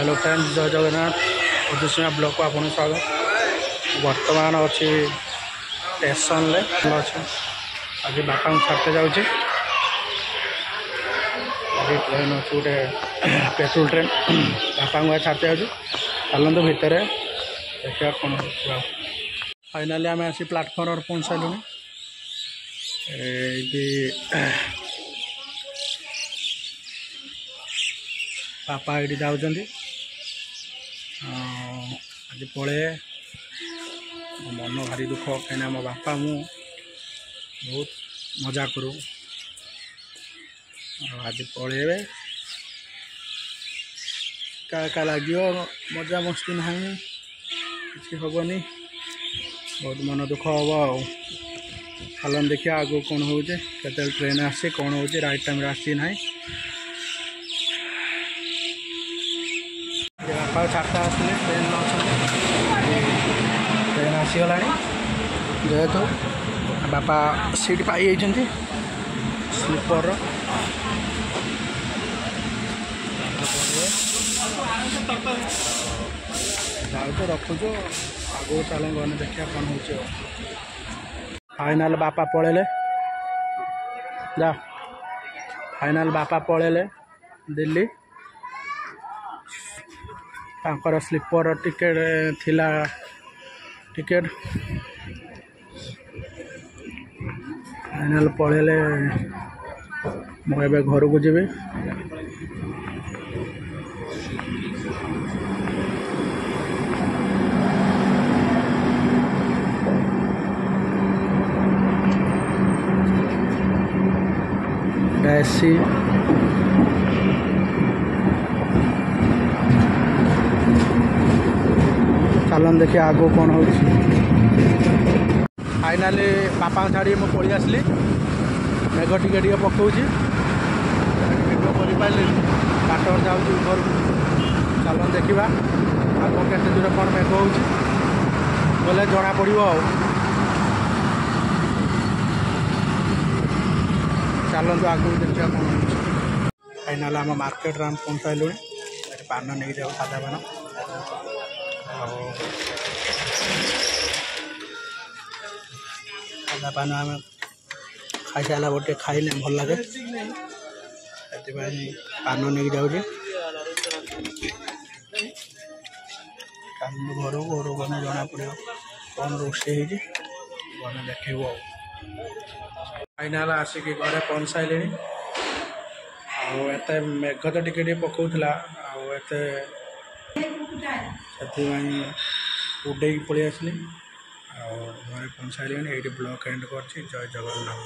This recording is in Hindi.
हेलो फ्रेंड्स, जय जगन्नाथ। उद्देश्य ब्लॉग को आपन स्वागत। वर्तमान अच्छी स्टेशन अच्छे आज बापा छाड़ते जाऊँगी। आज ट्रेन अच्छे गोटे पेट्रोल ट्रेन बापा छाड़ते जाऊँ। चलते भितर देखा कौन हो। फाइनाली आम आसी प्लाटफर्म पहुँच सारूँ। बापा ये जाऊँगी आज पड़े मन भारी दुख कहीं मो बापा मु बहुत मजा करूँ आज पड़े का लगे मजा मस्ती ना कि हेनी बहुत मन दुख हम चलन देखिए आगो कौन हो ट्रेन आसी कौन हो राइट टाइम आसी ना बापा छाड़ता आसले ट्रेन ट्रेन आसीगला जेहेतु बापा सीट पाई स्लीपर जाऊ रखुचु आगो चल गने देखिए कौन हो। फाइनाल बापा पलैले जा फाइनाल बापा पलैले दिल्ली। तांकर स्लीपर टिकेट थिला टिकेट फाइनाल पलैले मुझे घर को जी ऐसी चलन देखिए आगो कौन हो। फाइनाली बापा छाड़ी मुझे पलि आसली मेघ टिके पकाऊँगी मेघ कर पारे बाट जाऊँगी घर चलन देखा आगो के दूर कौन मेघ हो बोले जना पड़ो। चलतु आगू देखा कौन हो। फाइनाल आम मार्केट आम पहुँच सारूँ। पान नहीं जाऊ सादा पान सादा पान आम खाई सारा गोटे खाइले भल लगे से पान नहीं जाऊँ घर घर गने जना पड़ो कौन रोषे गने देखू। फाइनाल आसिक घरे पहुँच सारे आते मेघ तो टिके पकाउला से उड़े पलि आसली घरे पहुँच सारे। ये ब्लॉग एंड कर जय जगन्नाथ।